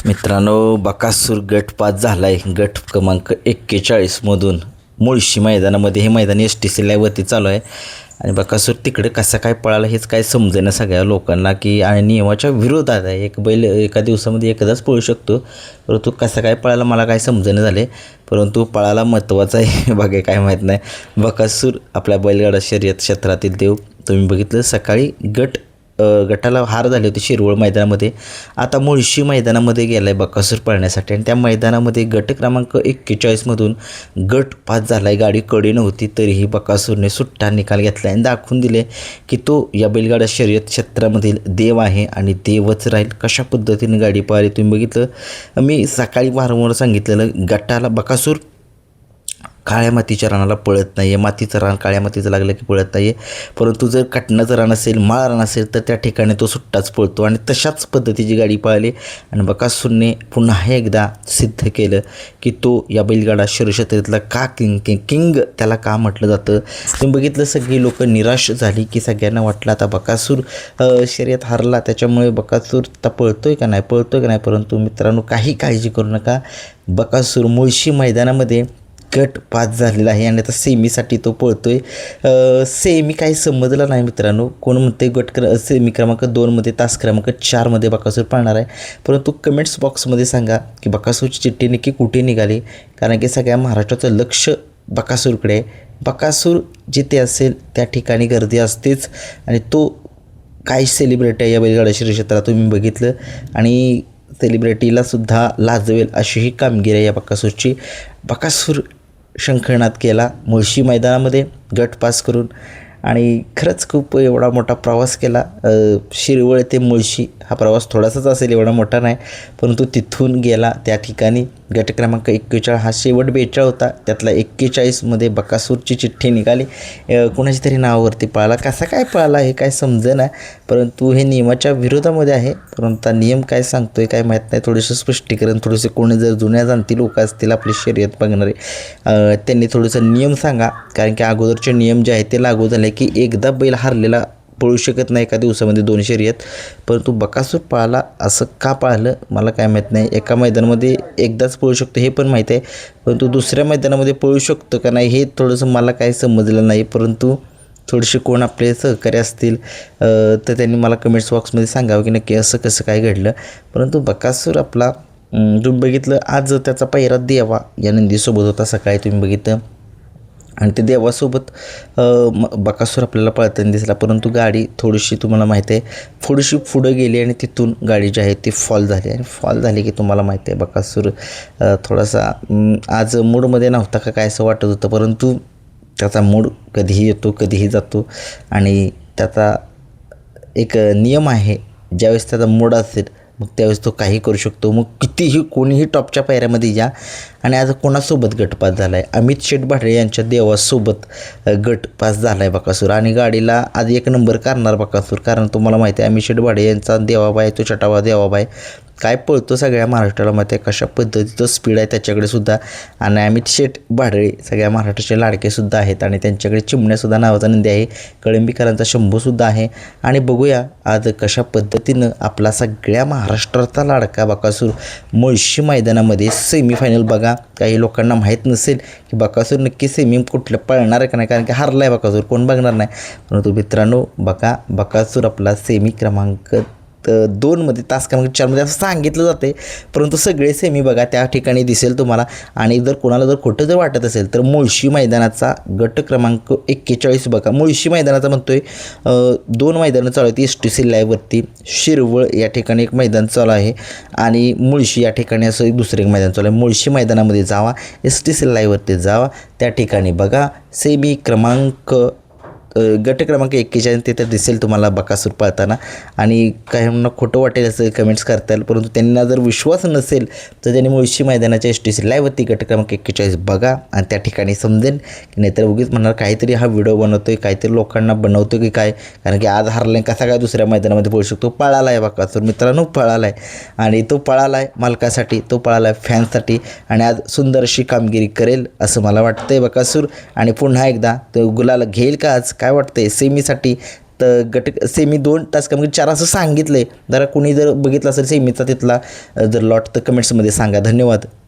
मित्रांनो, बकासूर गट पास झाला आहे. गट क्रमांक 41मधून मुळशी मैदानामध्ये हे मैदान STC लाईव्हवरती चालू आहे. आणि बकासूर तिकडे कसा काय पळाला हेच काय समजेना सगळ्या लोकांना, की आणि नियमाच्या विरोधात आहे. एक बैल एका दिवसामध्ये एकदाच पळू शकतो, परंतु कसा काय पळाला मला काय समजेना झाले. परंतु पळाला महत्त्वाचा आहे बघा, काय माहीत नाही. बकासूर आपल्या बैलगाडा शर्यत क्षेत्रातील देव. तुम्ही बघितलं सकाळी गटाला हार झाली होती शिरवळ मैदानामध्ये. आता मुळशी मैदानामध्ये गेला आहे बकासूर पळण्यासाठी आणि त्या मैदानामध्ये गट क्रमांक 41मधून गट पास झाला आहे. गाडी कडी नव्हती तरीही बकासूरने सुट्टा निकाल घेतला आणि दाखवून दिले की तो या बैलगाडा शर्यत क्षेत्रामधील देव आहे आणि देवच राहील. कशा पद्धतीने गाडी पळाली तुम्ही बघितलं. मी सकाळी वारंवार सांगितलेलं, गटाला बकासूर काळ्या मातीच्या रानाला पळत नाही आहे. मातीचं रान काळ्या मातीचं लागलं की पळत नाही आहे. परंतु जर कटनाचं रान असेल, माळ रान असेल तर त्या ठिकाणी तो सुट्टाच पळतो आणि तशाच पद्धतीची गाडी पळाली आणि बकासूरने पुन्हा एकदा सिद्ध केलं की तो या बैलगाडा शर्यतीतला का किंग त्याला का म्हटलं जातं. तुम्ही बघितलं सगळी लोक निराश झाली की सगळ्यांना वाटलं आता बकासूर शर्यत हारला त्याच्यामुळे बकासूर आता पळतोय का नाही. परंतु मित्रांनो, काही काळजी करू नका. बकासूर मुळशी मैदानामध्ये गट पास झालेला आहे आणि आता सेमीसाठी तो पळतोय. सेमी काही समजलं नाही मित्रांनो. कोण म्हणते सेमी क्रमांक 2मध्ये तास क्रमांक 4मध्ये बकासूर पळणार आहे. परंतु कमेंट्स बॉक्समध्ये सांगा की बकासूरची चिठ्ठी नक्की कुठे निघाली, कारण की सगळ्या महाराष्ट्राचं लक्ष बकासूरकडे आहे. बकासूर जिथे असेल त्या ठिकाणी गर्दी असतेच आणि तो काय सेलिब्रिटी आहे या बैलगाडा शर्यत क्षेत्रात तुम्ही बघितलं आणि सेलिब्रिटीलासुद्धा लाजवेल अशी ही कामगिरी आहे या बकासूरची. बकासूर शंखनाद केला मुळशी मैदानामध्ये गट पास करून आणि खरंच खूप एवढा मोठा प्रवास केला. शिरवळ ते मुळशी हा प्रवास थोडासाच असेल, एवढा मोठा नाही, परंतु तिथून गेला त्या ठिकाणी गट क्रमांक 41 हा शेवट 42 होता. त्यातला 41मध्ये बकासूरची चिठ्ठी निघाली. कोणाची तरी नावावरती पळाला. कसा काय पळाला हे काय समजेना, परंतु हे नियमाच्या विरोधामध्ये आहे. परंतु नियम काय सांगतोय काय माहीत नाही. थोडंसं स्पष्टीकरण, थोडेसे कोणी जर जुन्या जाणती लोक असतील आपली शर्यत बघणारे, त्यांनी थोडंसं नियम सांगा, कारण की अगोदरचे नियम जे आहेत ते लागू झाले की एकदा बैल हारलेला पळू शकत नाही एका दिवसामध्ये 2 शर्यत. परंतु बकासूर पळाला. असं का पळालं मला काय माहीत नाही. एका मैदानामध्ये एकदाच पळू शकतो हे पण माहीत आहे, परंतु दुसऱ्या मैदानामध्ये पळू शकतो का नाही हे थोडंसं मला काही समजलं नाही. परंतु थोडेसे कोण आपले सहकारी असतील तर त्यांनी मला कमेंट्स बॉक्समध्ये सांगावं की नक्की असं कसं काय घडलं. परंतु बकासूर आपला तुम्ही बघितलं आज त्याचा पहिरा देवा या नंदीसोबत होता. सकाळी तुम्ही बघितलं आणि ते देवासोबत बकासूर आपल्याला पळताना दिसला. परंतु गाडी थोडीशी तुम्हाला माहिती आहे थोडीशी पुढं गेली आणि तिथून गाडी जी आहे ती फॉल झाली आणि फॉल झाली की तुम्हाला माहिती आहे बकासूर थोडासा आज मूडमध्ये नव्हता का काय असं वाटत होतं. परंतु त्याचा मूड कधीही येतो कधीही जातो आणि त्याचा एक नियम आहे, ज्यावेळेस त्याचा मूड असेल मग त्यावेळेस तो काही करू शकतो. मग कितीही कोणीही टॉपच्या पायऱ्यामध्ये या. आणि आज कोणासोबत गट पास झाला आहे, अमित शेठ भाडळे यांच्या देवासोबत गट पास झाला आहे बकासूर. आणि गाडीला आज 1 नंबर करणार बकासूर, कारण तुम्हाला माहिती आहे अमित शेठ भाडळे यांचा देवाबाई तो छटावा देवाबाई काय पळतो सगळ्या महाराष्ट्राला माहिती आहे, कशा पद्धतीचं स्पीड आहे त्याच्याकडे सुद्धा. आणि अमित शेठ भाडळे सगळ्या महाराष्ट्राचे लाडकेसुद्धा आहेत आणि त्यांच्याकडे चिमण्यासुद्धा नावाचा नंदी आहे. कळंबीकरांचा शंभूसुद्धा आहे. आणि बघूया आज कशा पद्धतीनं आपला सगळ्या महाराष्ट्राचा लाडका बकासूर मुळशी मैदानामध्ये सेमीफायनल. बघा काही लोकांना माहीत नसेल की बकासूर नक्की सेमी कुठलं पळणार आहे का नाही, कारण की हारला आहे बकासूर, कोण बघणार नाही. परंतु मित्रांनो बघा बकासूर आपला सेमी क्रमांक 2मध्ये तास क्रमांक 4मध्ये असं सांगितलं जाते, परंतु सगळे सेमी बघा त्या ठिकाणी दिसेल तुम्हाला. आणि जर कोणाला जर खोटं जर वाटत असेल तर मुळशी मैदानाचा गट क्रमांक 41 बघा. मुळशी मैदानाचा म्हणतोय 2 मैदानं चालू आहेत STC लाईव्हवरती. शिरवळ या ठिकाणी एक मैदान चालू आहे आणि मुळशी या ठिकाणी असं एक दुसरं एक मैदान चालू आहे. मुळशी मैदानामध्ये जावा, STC लाईव्हवरती जावा, त्या ठिकाणी बघा सेमी क्रमांक गट क्रमांक 41 तिथे दिसेल तुम्हाला बकासूर पळताना. आणि काहींना खोटं वाटेल असं कमेंट्स करता येईल, परंतु त्यांना जर विश्वास नसेल तर त्यांनी मुळशी मैदानाच्या STC लाईव्हवरती गट क्रमांक 41 बघा आणि त्या ठिकाणी समजेल. की नाहीतर उगीच म्हणणार काहीतरी हा व्हिडिओ बनवतोय, काहीतरी लोकांना बनवतो की काय, कारण की आज हारले कसा काय दुसऱ्या मैदानामध्ये पळू शकतो. पळाला आहे बकासूर मित्रांनो, पळाला आहे आणि तो पळाला आहे मालकासाठी, तो पळाला आहे फॅन्ससाठी आणि आज सुंदर अशी कामगिरी करेल असं मला वाटतंय बकासूर. आणि पुन्हा एकदा तो गुलाल घेईल का आज काय वाटतंय सेमीसाठी तर गट सेमी 2 तास क्रमांक 4 असं सांगितलं आहे. जरा कुणी जर बघितलं असेल सेमीचा तिथला जर लॉट तर कमेंट्समध्ये सांगा. धन्यवाद.